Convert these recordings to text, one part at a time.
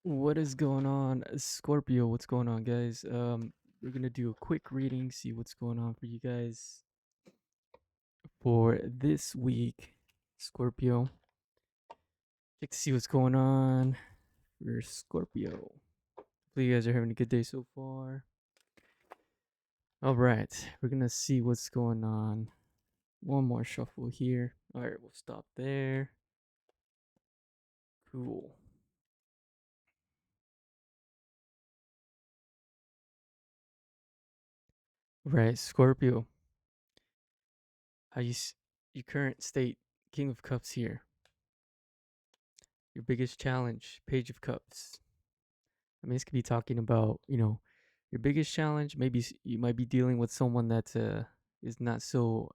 What is going on, Scorpio? What's going on, guys? We're gonna do a quick reading, see what's going on for you guys for this week, Scorpio. Check to see what's going on for Scorpio. Hopefully, you guys are having a good day so far. All right, we're gonna see what's going on. One more shuffle here. All right, we'll stop there. Cool. Right, Scorpio. How your current state? King of Cups here. Your biggest challenge, Page of Cups. I mean, this could be talking about, your biggest challenge. Maybe you might be dealing with someone that is not so,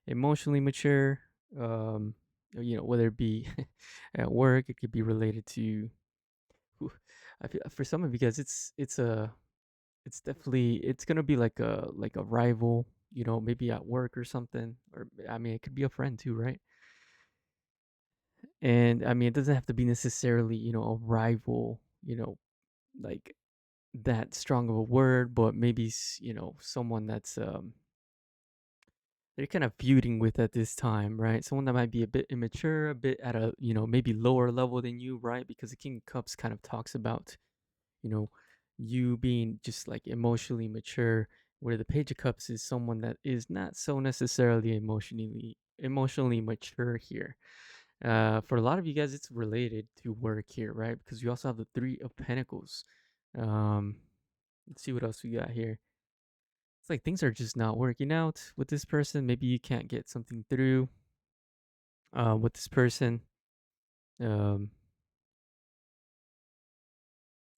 emotionally mature. Um, whether it be at work, it could be related to. whew, I feel for some of you guys, it's definitely it's gonna be like a rival. Maybe at work or something, or I mean, it could be a friend too, right? And I mean, it doesn't have to be necessarily, a rival. Like that strong of a word, but maybe someone that's they're kind of feuding with at this time, right? Someone that might be a bit immature, a bit at a maybe lower level than you, right? Because the King of Cups kind of talks about you know you being just like emotionally mature, where the Page of Cups is someone that is not so necessarily emotionally mature here. For a lot of you guys, it's related to work here, right? Because you also have the Three of Pentacles. Um, let's see what else we got here. It's like things are just not working out with this person. Maybe you can't get something through with this person. Um,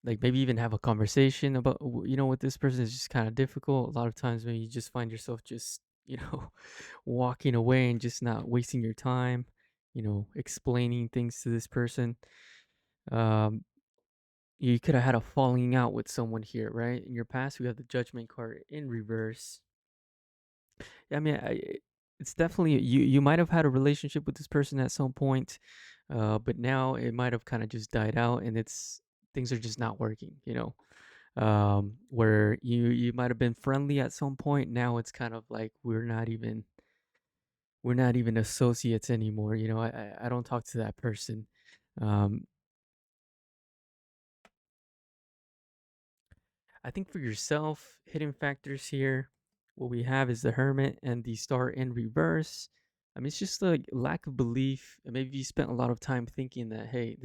like maybe even have a conversation about with this person is just kind of difficult. A lot of times when you just find yourself just walking away and just not wasting your time, explaining things to this person. Um, you could have had a falling out with someone here, right? In your past, we have the Judgment card in reverse. Yeah, I mean, it's definitely you might have had a relationship with this person at some point, but now it might have kind of just died out, and it's things are just not working. Where you might have been friendly at some point. Now it's kind of like we're not even associates anymore. I don't talk to that person. Um, I think for yourself, hidden factors here, what we have is the Hermit and the Star in reverse. I mean, it's just like lack of belief. And maybe you spent a lot of time thinking that, hey,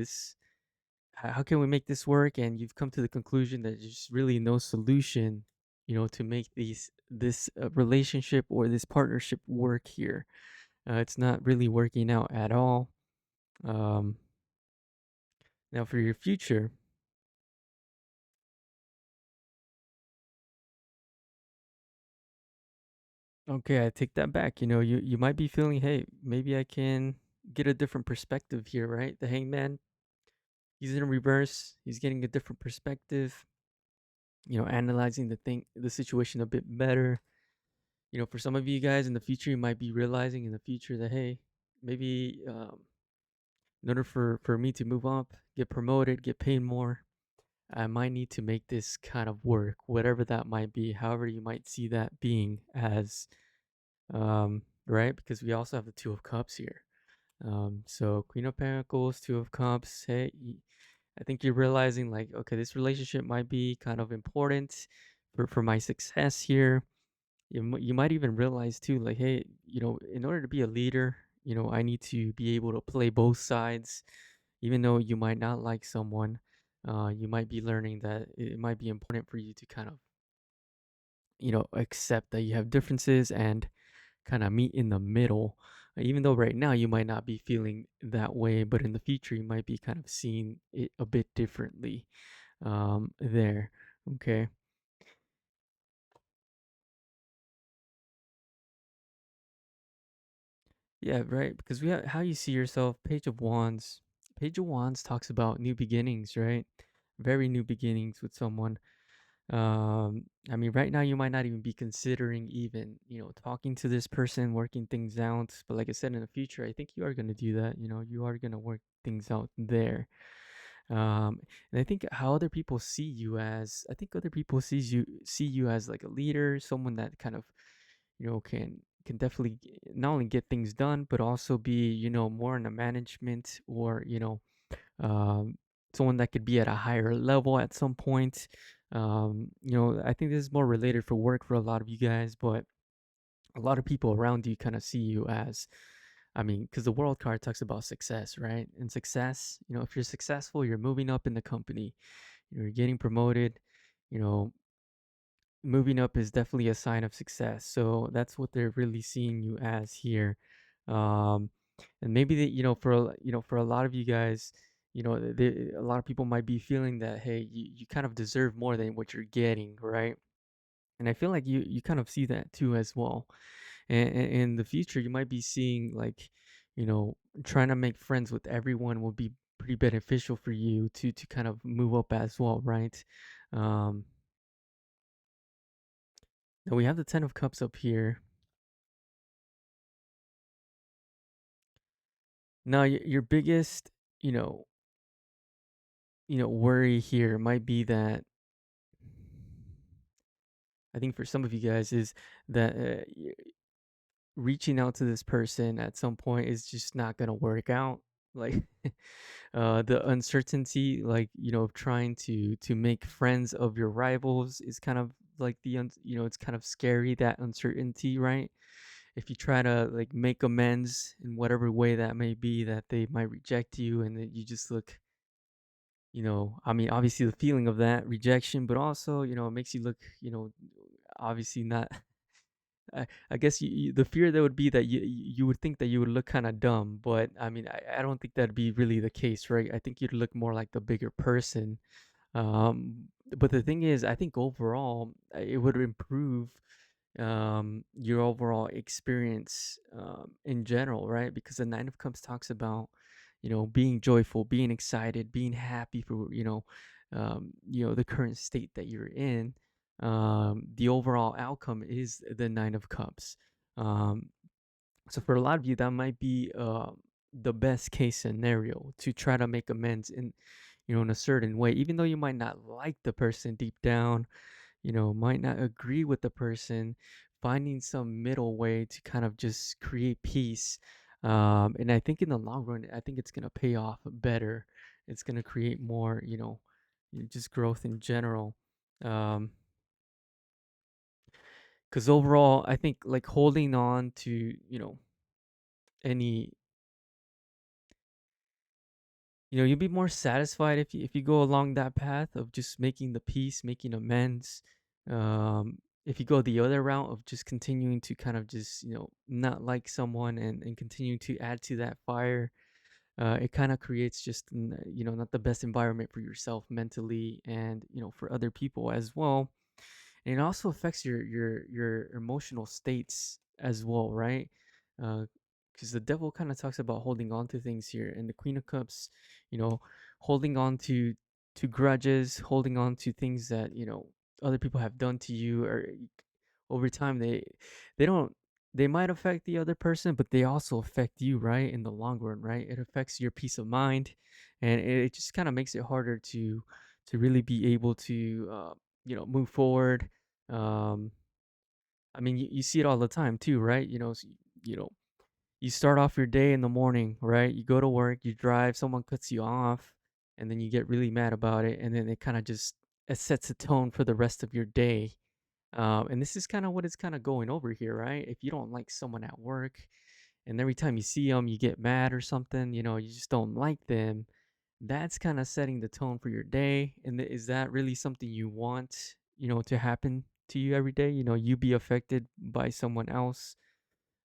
how can we make this work? And you've come to the conclusion that there's really no solution, to make this relationship or this partnership work here. It's not really working out at all. Um, Now, for your future, okay, I take that back. You might be feeling, hey, maybe I can get a different perspective here, right? The Hangman, he's in reverse. He's getting a different perspective. Analyzing the situation a bit better. For some of you guys in the future, you might be realizing in the future that, hey, maybe in order for me to move up, get promoted, get paid more, I might need to make this kind of work, whatever that might be. However, you might see that being as right, because we also have the Two of Cups here. So Queen of Pentacles, Two of Cups. Hey, I think you're realizing like, okay, this relationship might be kind of important for my success here. You might even realize too, like, hey, in order to be a leader, I need to be able to play both sides, even though you might not like someone. You might be learning that it might be important for you to kind of, accept that you have differences and kind of meet in the middle. Even though right now you might not be feeling that way, but in the future you might be kind of seeing it a bit differently. There. Okay. Yeah, right. Because we have how you see yourself, Page of Wands. Page of Wands talks about new beginnings, right? Very new beginnings with someone. I mean, right now you might not even be considering even, talking to this person, working things out. But like I said, in the future, I think you are gonna do that. You are gonna work things out there. um, and I think how other people see you as, I think other people see you as like a leader, someone that kind of, can definitely not only get things done, but also be, more in a management, or um, someone that could be at a higher level at some point. I think this is more related for work for a lot of you guys, but a lot of people around you kind of see you as, I mean, because the world card talks about success, right? And success, if you're successful, you're moving up in the company, you're getting promoted, you know, moving up is definitely a sign of success. So that's what they're really seeing you as here. Um, and maybe that, for a lot of you guys, a lot of people might be feeling that, hey, you kind of deserve more than what you're getting, right? And I feel like you kind of see that too as well. And in the future, you might be seeing like, you know, trying to make friends with everyone will be pretty beneficial for you to kind of move up as well, right? Um, Now we have the Ten of Cups up here. Now your biggest, you know, worry here might be that, I think for some of you guys, is that reaching out to this person at some point is just not gonna work out. Like the uncertainty, like, of trying to make friends of your rivals is kind of like it's kind of scary, that uncertainty, right? If you try to like make amends in whatever way that may be, that they might reject you, and that you just look, I mean, obviously the feeling of that rejection, but also, it makes you look, obviously not. I guess the fear there would be that you would think that you would look kind of dumb, but I mean, I don't think that'd be really the case, right? I think you'd look more like the bigger person. But the thing is, I think overall, it would improve your overall experience in general, right? Because the Nine of Cups talks about, being joyful, being excited, being happy for, the current state that you're in. The overall outcome is the Nine of Cups. Um, so for a lot of you, that might be the best case scenario, to try to make amends in, in a certain way, even though you might not like the person deep down, might not agree with the person, finding some middle way to kind of just create peace. And I think in the long run, I think it's going to pay off better. It's going to create more, just growth in general. Um, because overall, I think like holding on to, any, you'll be more satisfied if you go along that path of just making the peace, making amends. If you go the other route of just continuing to kind of just, not like someone, and continue to add to that fire, it kind of creates just, not the best environment for yourself mentally, and, for other people as well. And it also affects your emotional states as well, right? Because the devil kind of talks about holding on to things here, and the Queen of Cups, you know, holding on to grudges, holding on to things that, other people have done to you, or over time, they don't they might affect the other person, but they also affect you, right? In the long run, right? It affects your peace of mind, and it just kind of makes it harder to really be able to move forward. um I mean, you see it all the time too, right? You know, you start off your day in the morning, right? You go to work, you drive, someone cuts you off, and then you get really mad about it, and then it kind of just, it sets a tone for the rest of your day. And this is kind of what it's kind of going over here, right? If you don't like someone at work, and every time you see them, you get mad or something, you just don't like them, that's kind of setting the tone for your day. And is that really something you want, to happen to you every day? You be affected by someone else,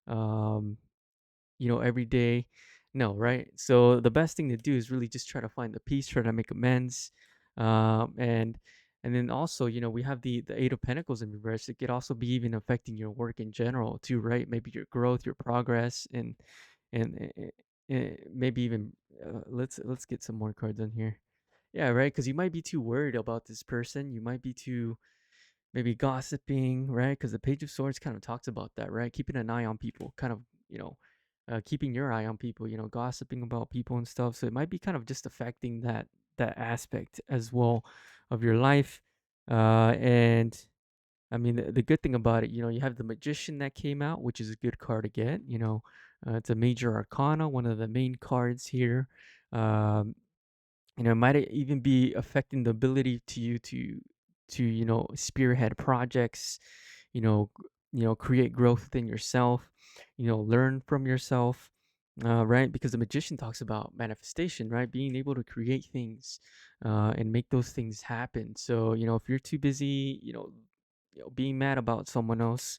um, every day? No, right? So the best thing to do is really just try to find the peace, try to make amends. And then also, we have the Eight of Pentacles in reverse. It could also be even affecting your work in general too, right? Maybe your growth, your progress, and maybe even let's get some more cards on here. Yeah, right. Because you might be too worried about this person. You might be too maybe gossiping, right? Because the Page of Swords kind of talks about that, right? Keeping an eye on people, kind of, keeping your eye on people, gossiping about people and stuff. So it might be kind of just affecting that aspect as well of your life. And I mean, the good thing about it, you have the Magician that came out, which is a good card to get. It's a major arcana, one of the main cards here. Um, it might even be affecting the ability to you to spearhead projects, create growth within yourself, learn from yourself, right? Because the Magician talks about manifestation, right? Being able to create things, and make those things happen. So if you're too busy, being mad about someone else,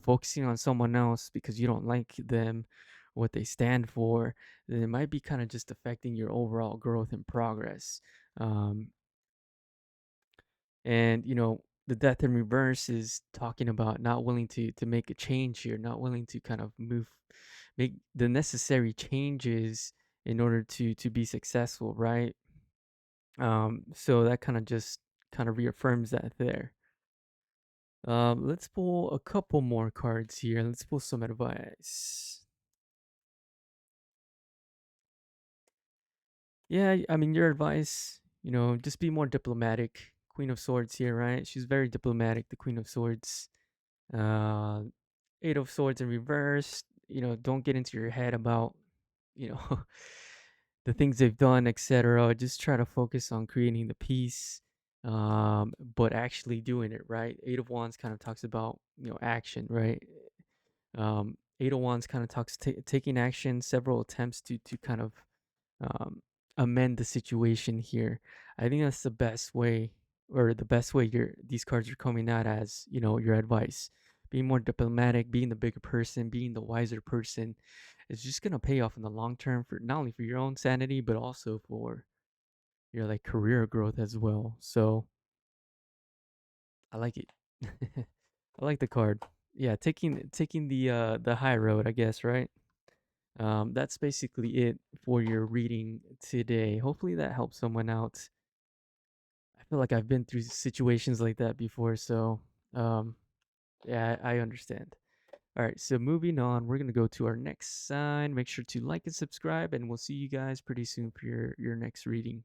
focusing on someone else because you don't like them, what they stand for, then it might be kind of just affecting your overall growth and progress. Um, and the Death in Reverse is talking about not willing to make a change here, not willing to kind of make the necessary changes in order to be successful, right? So that kind of reaffirms that there. Let's pull a couple more cards here. Let's pull some advice. Yeah, I mean, your advice, just be more diplomatic. Queen of Swords here, right? She's very diplomatic, the Queen of Swords. Uh, Eight of Swords in reverse. Don't get into your head about, you know, the things they've done, etc. Just try to focus on creating the peace, but actually doing it, right? Eight of Wands kind of talks about, action, right? Eight of Wands kind of talks taking action, several attempts to kind of um, amend the situation here. I think that's the best way, or the best way these cards are coming out as, your advice. Being more diplomatic, being the bigger person, being the wiser person, is just gonna pay off in the long term for not only for your own sanity but also for your like career growth as well. So I like it. I like the card. Yeah, taking the high road, I guess, right? That's basically it for your reading today. Hopefully that helps someone out. I feel like I've been through situations like that before, so um, yeah, I understand. All right, so moving on, we're gonna go to our next sign. Make sure to like and subscribe, and we'll see you guys pretty soon for your next reading.